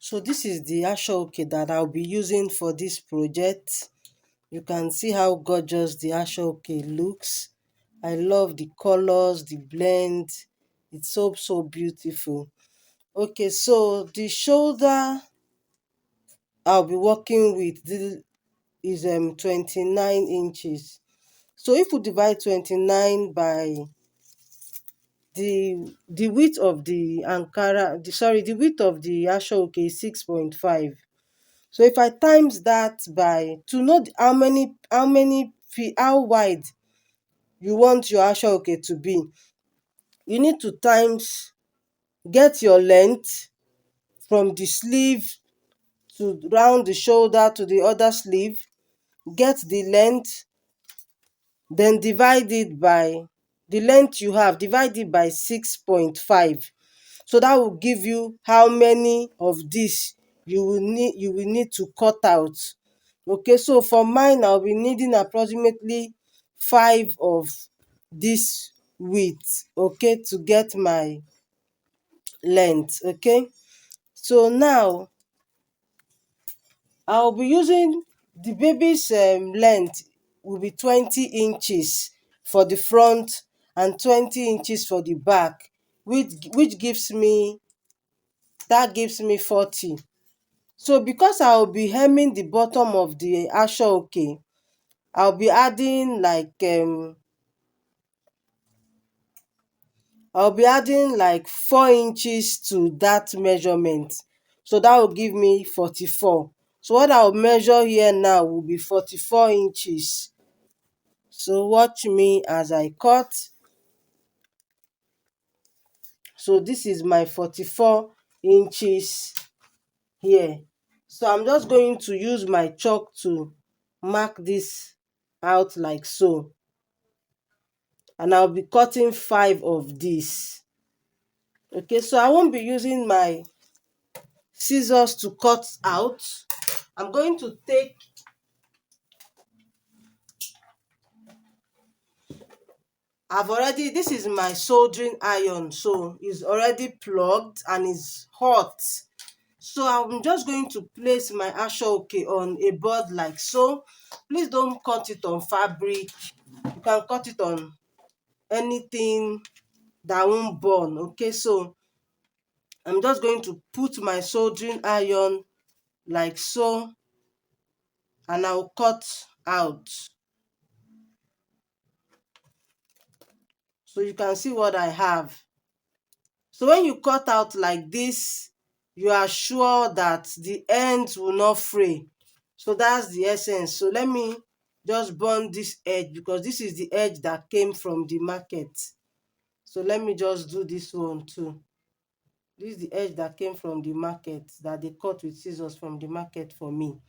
So this is the ashoke that I'll be using for this project. You can see how gorgeous the ashoke looks. I love the colors, the blend. It's so beautiful. Okay, so the shoulder I'll be working with is 29 inches. So if we divide 29 by the width of the Ankara, the width of the ashoke is 6.5. So if I times that by to know how wide you want your ashoke to be, you need to times get your length from the sleeve to round the shoulder to the other sleeve, get the length, then divide it by the length you have, divide it by 6.5. So that will give you how many of this you will need to cut out. Okay, so for mine I'll be needing approximately 5 of this width, okay, to get my length. Okay, so now I'll be using the baby's length will be 20 inches for the front and 20 inches for the back, which gives me 40. So because I'll be hemming the bottom of the ashoke, I'll be adding like 4 inches to that measurement. So that will give me 44. So what I'll measure here now will be 44 inches. So watch me as I cut. So this is my 44 inches here. So I'm just going to use my chalk to mark this out like so. And I'll be cutting 5 of these. Okay, so I won't be using my scissors to cut out. I'm going to take this is my soldering iron, so it's already plugged and it's hot. So I'm just going to place my ashoke on a board like so. Please don't cut it on fabric. You can cut it on anything that won't burn. Okay, so I'm just going to put my soldering iron like so, and I'll cut out. So you can see what I have. So when you cut out like this, you are sure that the ends will not fray. So that's the essence. So let me just burn this edge because this is the edge that came from the market. So let me just do this one too. This is the edge that came from the market that they cut with scissors from the market for me.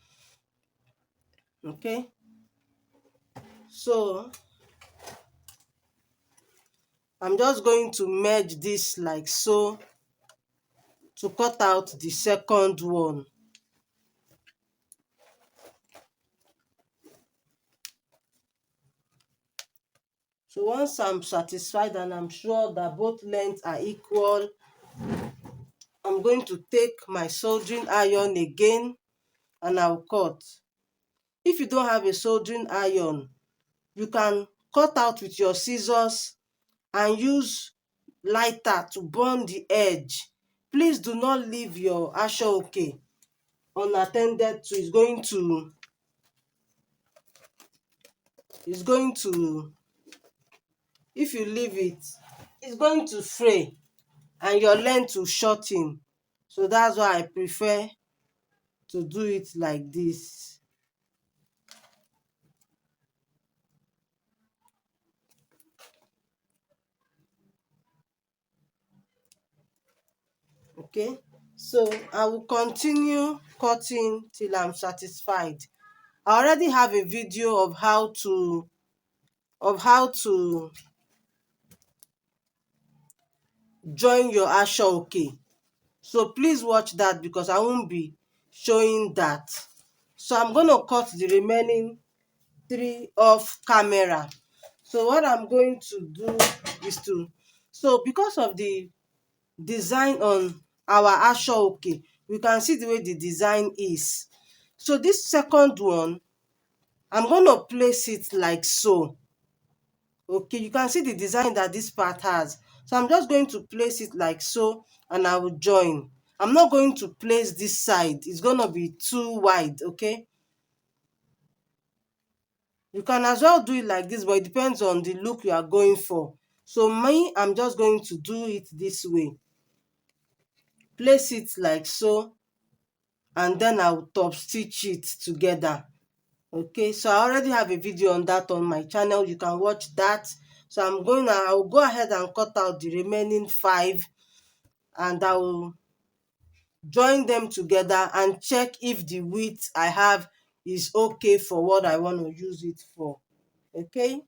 Okay. So I'm just going to merge this like so to cut out the second one. So once I'm satisfied and I'm sure that both lengths are equal, I'm going to take my soldering iron again and I'll cut. If you don't have a soldering iron, you can cut out with your scissors and use lighter to burn the edge. Please do not leave your ashoke unattended to. If you leave it, it's going to fray and your length will shorten. So that's why I prefer to do it like this. Okay, so I will continue cutting till I'm satisfied. I already have a video of how to join your ashoke. So please watch that because I won't be showing that. So I'm going to cut the remaining 3 off camera. So what I'm going to do is because of the design on our ashoke, you can see the way the design is. So this second one, I'm going to place it like so. Okay, you can see the design that this part has. So I'm just going to place it like so, and I will join. I'm not going to place this side. It's going to be too wide, okay? You can as well do it like this, but it depends on the look you are going for. So me, I'm just going to do it this way. Place it like so, and then I'll top stitch it together. Okay, so I already have a video on that on my channel. You can watch that. So I'll go ahead and cut out the remaining 5, and I will join them together and check if the width I have is okay for what I want to use it for. Okay,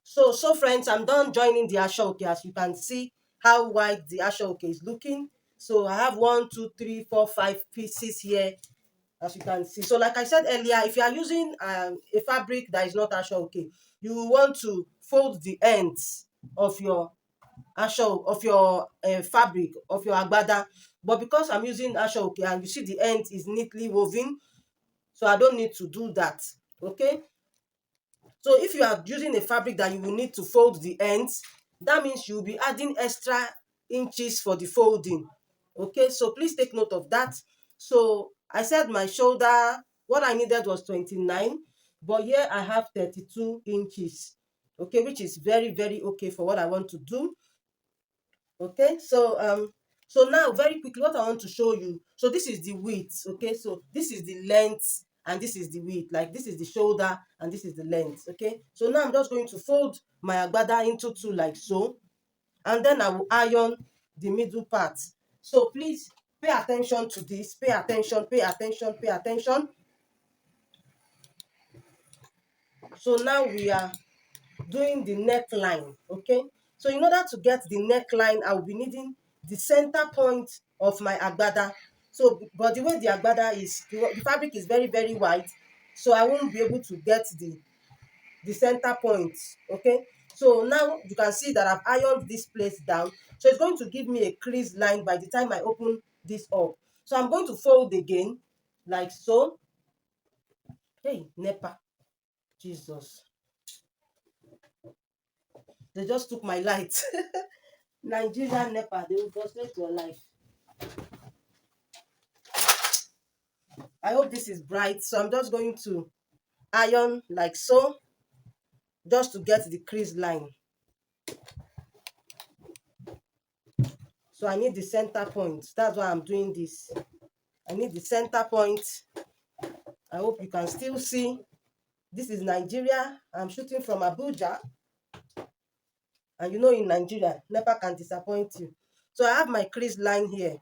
so friends, I'm done joining the ashoke. As you can see how wide the ashoke is looking. So I have 1 2 3 4 5 pieces here, as you can see. So like I said earlier, if you are using a fabric that is not ashoke, you want to fold the ends of your fabric of your agbada. But because I'm using ashoke and you see the end is neatly woven, so I don't need to do that. Okay, so if you are using a fabric that you will need to fold the ends, that means you will be adding extra inches for the folding. Okay, so please take note of that. So I said my shoulder, what I needed was 29, but here I have 32 inches. Okay, which is very okay for what I want to do. Okay, so now very quickly what I want to show you. So this is the width. Okay, so this is the length and this is the width. Like this is the shoulder and this is the length. Okay, so now I'm just going to fold my agbada into 2 like so, and then I will iron the middle part. So please pay attention to this. Pay attention, pay attention, pay attention. So now we are doing the neckline. Okay, so in order to get the neckline, I will be needing the center point of my agbada. So but the way the agbada is, the fabric is very wide, so I won't be able to get the center point. Okay, so now you can see that I've ironed this place down, so it's going to give me a crease line by the time I open this up. So I'm going to fold again like so. Hey nepa, Jesus, they just took my light. Nigerian nepa, they will frustrate your life. I hope this is bright. So I'm just going to iron like so, just to get the crease line. So I need the center point. That's why I'm doing this. I need the center point. I hope you can still see. This is Nigeria. I'm shooting from Abuja. And you know in Nigeria, never can disappoint you. So I have my crease line here.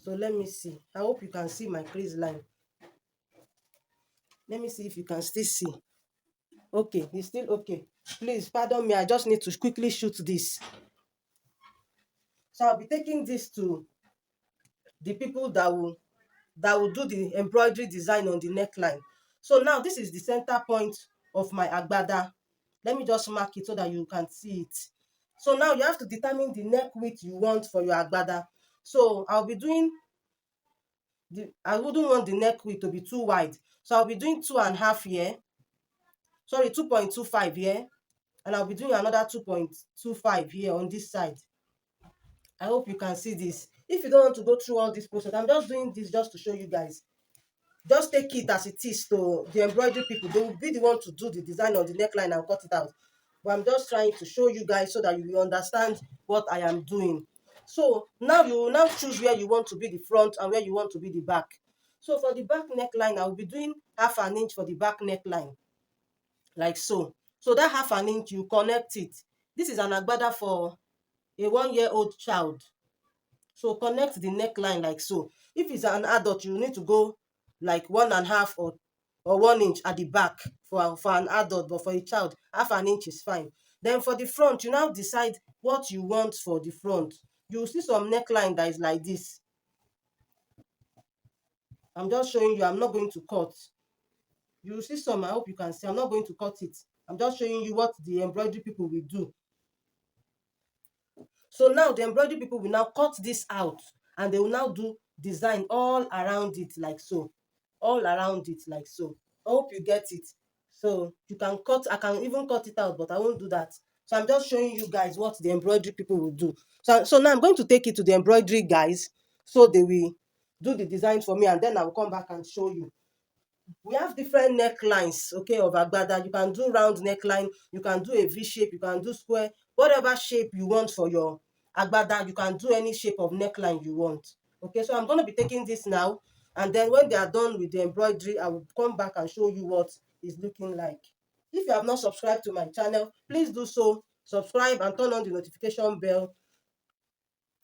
So let me see. I hope you can see my crease line. Let me see if you can still see. Okay, it's still okay. Please pardon me. I just need to quickly shoot this. So I'll be taking this to the people that will do the embroidery design on the neckline. So now this is the center point of my agbada. Let me just mark it so that you can see it. So now you have to determine the neck width you want for your agbada. So I'll be doing I wouldn't want the neck width to be too wide. So I'll be doing 2.5 here. Sorry, 2.25 here. And I'll be doing another 2.25 here on this side. I hope you can see this. If you don't want to go through all this process, I'm just doing this just to show you guys. Just take it as it is to the embroidery people. They will be the one to do the design on the neckline and cut it out. But I'm just trying to show you guys so that you will understand what I am doing. So now you will now choose where you want to be the front and where you want to be the back. So for the back neckline, I will be doing 1/2 inch for the back neckline, like so. So that 1/2 inch, you connect it. This is an agbada for a 1-year-old child. So connect the neckline like so. If it's an adult, you need to go like 1.5 or 1 inch at the back for an adult, but for a child, 1/2 inch is fine. Then for the front, you now decide what you want for the front. You will see some neckline that is like this. I'm just showing you. I'm not going to cut. You will see some. I hope you can see. I'm not going to cut it. I'm just showing you what the embroidery people will do. So now the embroidery people will now cut this out, and they will now do design all around it like so, all around it like so. I hope you get it. So you can cut, I can even cut it out, but I won't do that. So I'm just showing you guys what the embroidery people will do. So now I'm going to take it to the embroidery guys, so they will do the design for me, and then I will come back and show you. We have different necklines, okay, of agbada. You can do round neckline, you can do a v shape, you can do square, whatever shape you want for your agbada. You can do any shape of neckline you want. Okay, so I'm going to be taking this now, and then when they are done with the embroidery, I will come back and show you what it's looking like. If you have not subscribed to my channel, please do so. Subscribe and turn on the notification bell,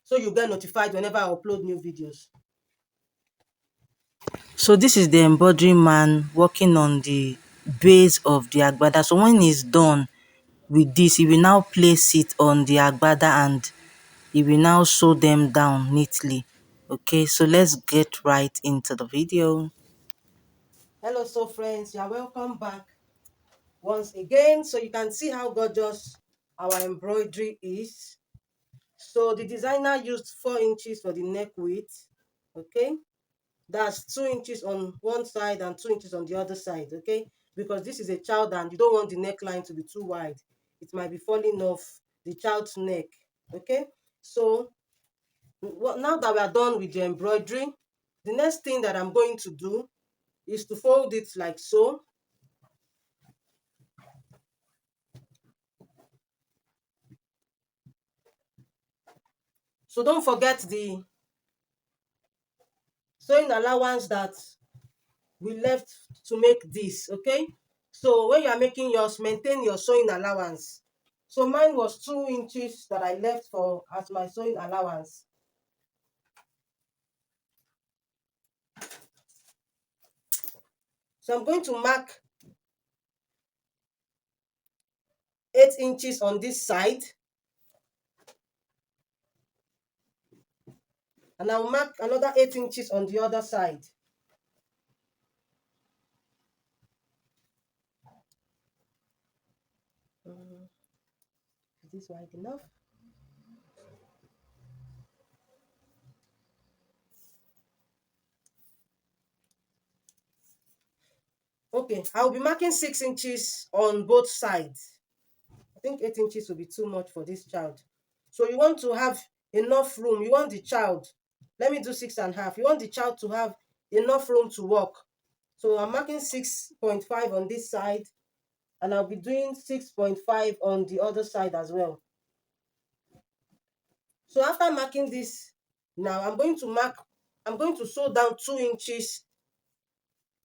so you get notified whenever I upload new videos. So this is the embroidery man working on the base of the agbada. So when he's done with this, he will now place it on the agbada and he will now sew them down neatly. Okay, so let's get right into the video. Hello, so friends, you are welcome back once again. So you can see how gorgeous our embroidery is. So the designer used 4 inches for the neck width. Okay, that's 2 inches on one side and 2 inches on the other side. Okay, because this is a child and you don't want the neckline to be too wide. It might be falling off the child's neck. Okay, so now that we are done with the embroidery, the next thing that I'm going to do is to fold it like so. So don't forget the sewing allowance that we left to make this. Okay, so when you are making yours, maintain your sewing allowance. So mine was 2 inches that I left for as my sewing allowance. So I'm going to mark 8 inches on this side, and I'll mark another 8 inches on the other side. Is this wide enough? Okay, I'll be marking 6 inches on both sides. I think 8 inches will be too much for this child. So you want to have enough room. You want the child, let me do 6.5. You want the child to have enough room to walk. So I'm marking 6.5 on this side, and I'll be doing 6.5 on the other side as well. So after marking this, now I'm going to sew down 2 inches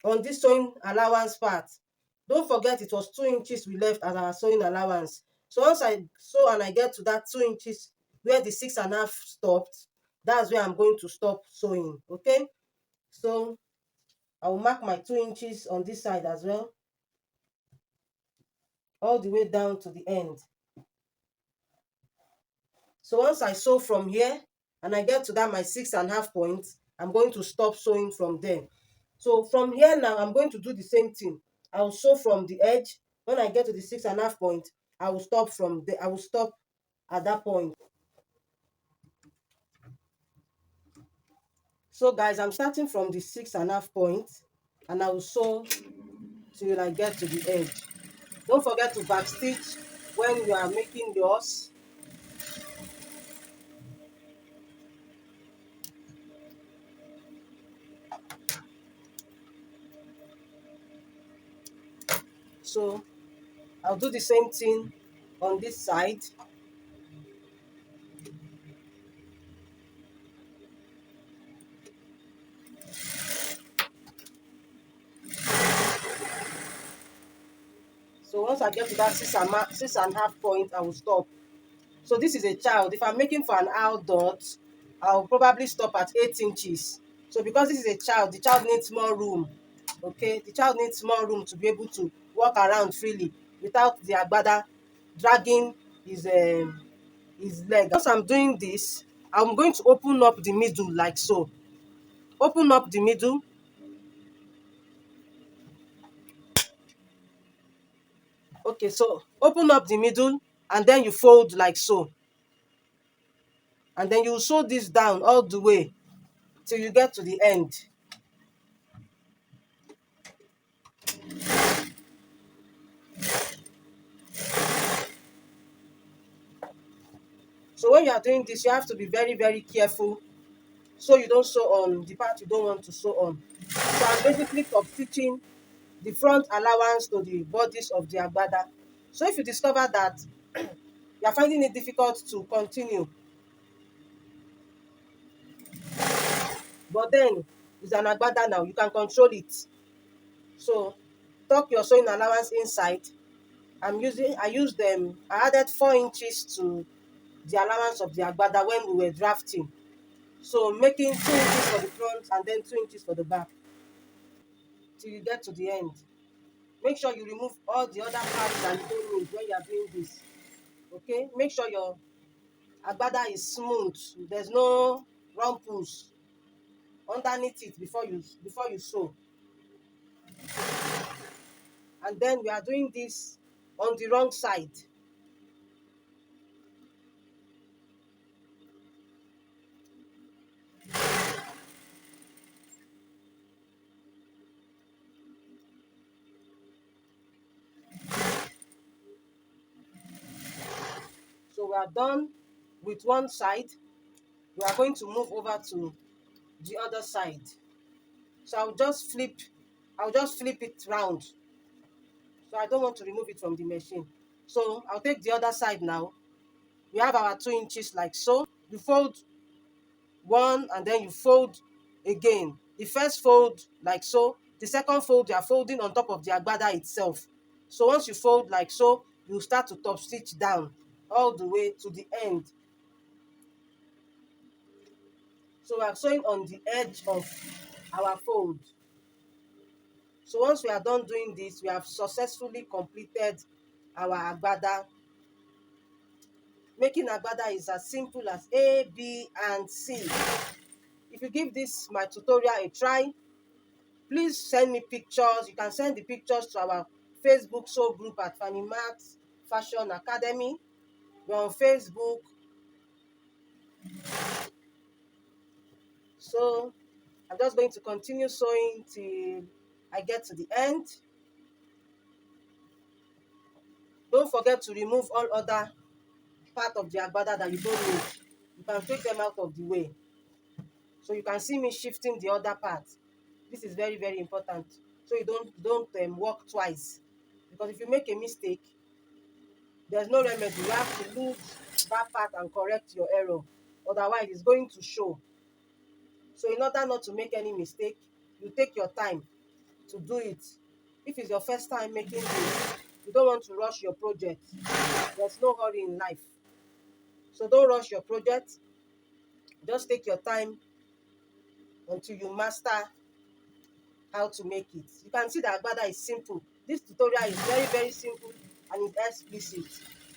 on this sewing allowance part. Don't forget it was 2 inches we left as our sewing allowance. So once I sew and I get to that 2 inches where the 6.5 stopped, that's where I'm going to stop sewing. Okay, so I will mark my 2 inches on this side as well, all the way down to the end. So once I sew from here and I get to that my 6.5 point, I'm going to stop sewing from there. So from here now, I'm going to do the same thing. I will sew from the edge. When I get to the 6.5 point, I will stop from there. I will stop at that point. So guys, I'm starting from the 6.5 point, and I will sew till I get to the edge. Don't forget to backstitch when you are making yours. So I'll do the same thing on this side. So once I get to that 6.5 point, I will stop. So this is a child. If I'm making for an adult, I'll probably stop at 8 inches. So because this is a child, the child needs more room. Okay, the child needs more room to be able to walk around freely without the agbada dragging his leg. Once I'm doing this, I'm going to open up the middle like so. Open up the middle. Okay, so open up the middle and then you fold like so. and then you sew this down all the way till you get to the end. So when you are doing this, you have to be very, very careful so you don't sew on the part you don't want to sew on. So I'm basically top stitching the front allowance to the bodies of the agbada. So if you discover that you are finding it difficult to continue, but then it's an agbada now, you can control it. So tuck your sewing allowance inside. I added 4 inches to the allowance of the agbada when we were drafting. So making 2 inches for the front and then 2 inches for the back till you get to the end. Make sure you remove all the other parts that you don't need when you are doing this. Okay, make sure your agbada is smooth. There's no rumples underneath it before you sew. And then we are doing this on the wrong side. So we are done with one side. We are going to move over to the other side. So I'll just flip it round. So I don't want to remove it from the machine. So I'll take the other side now. We have our 2 inches like so. You fold one and then you fold again. The first fold like so. The second fold you are folding on top of the agbada itself. So once you fold like so, you start to top stitch down all the way to the end. So we are sewing on the edge of our fold. So once we are done doing this, we have successfully completed our agbada. Making agbada is as simple as A, B, and C. If you give this my tutorial a try, please send me pictures. You can send the pictures to our Facebook sew group at Fanny Max Fashion Academy. We're on Facebook. So I'm just going to continue sewing till I get to the end. Don't forget to remove all other part of the agbada that you don't need. You can take them out of the way. So you can see me shifting the other part. This is very, very important. So you don't work twice. Because if you make a mistake, there's no remedy. You have to lose that part and correct your error. Otherwise, it's going to show. So in order not to make any mistake, you take your time to do it. If it's your first time making this, you don't want to rush your project. There's no hurry in life. So don't rush your project. Just take your time until you master how to make it. You can see that agbada is simple. This tutorial is very, very simple and it's explicit.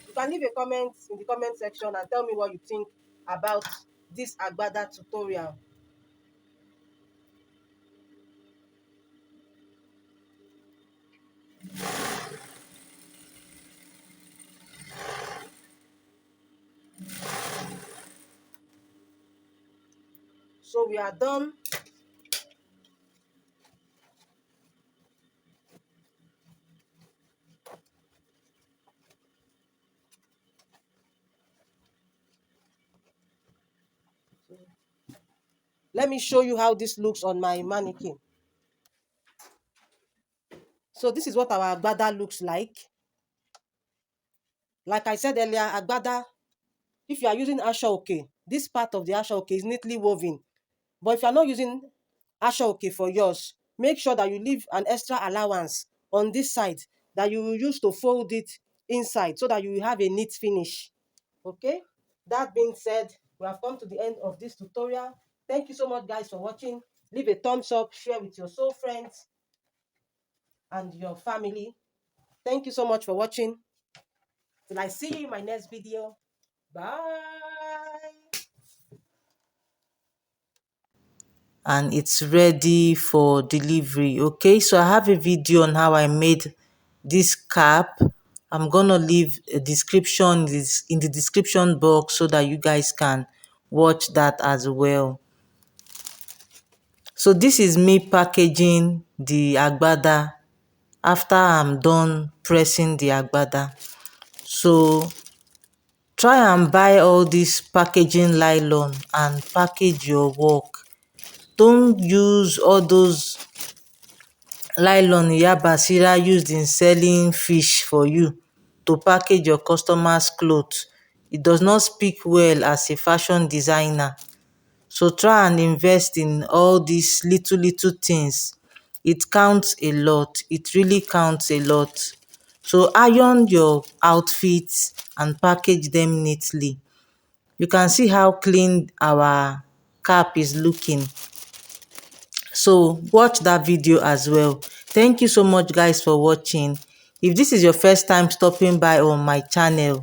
You can leave a comment in the comment section and tell me what you think about this agbada tutorial. So we are done. Let me show you how this looks on my mannequin. So this is what our agbada looks like. Like I said earlier, agbada, if you are using ashoke, this part of the ashoke is neatly woven. But if you are not using ashoke for yours, make sure that you leave an extra allowance on this side that you will use to fold it inside so that you will have a neat finish. Okay? That being said, we have come to the end of this tutorial. Thank you so much, guys, for watching. Leave a thumbs up, share with your soul friends and your family. Thank you so much for watching. Till I see you in my next video. Bye. And it's ready for delivery. Okay, so I have a video on how I made this cap. I'm gonna leave a description in the description box so that you guys can watch that as well. So this is me packaging the agbada after I'm done pressing the agbada. So try and buy all this packaging nylon and package your work. Don't use all those nylon Iya Basira used in selling fish for you to package your customers' clothes. It does not speak well as a fashion designer. So try and invest in all these little little things. It counts a lot. It really counts a lot. So iron your outfits and package them neatly. You can see how clean our cap is looking. So watch that video as well. Thank you so much guys for watching. If this is your first time stopping by on my channel,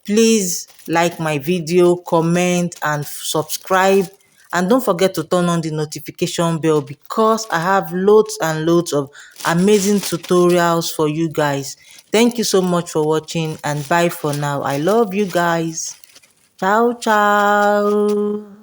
please like my video, comment and subscribe, and don't forget to turn on the notification bell because I have loads and loads of amazing tutorials for you guys. Thank you so much for watching and bye for now. I love you guys. Ciao ciao.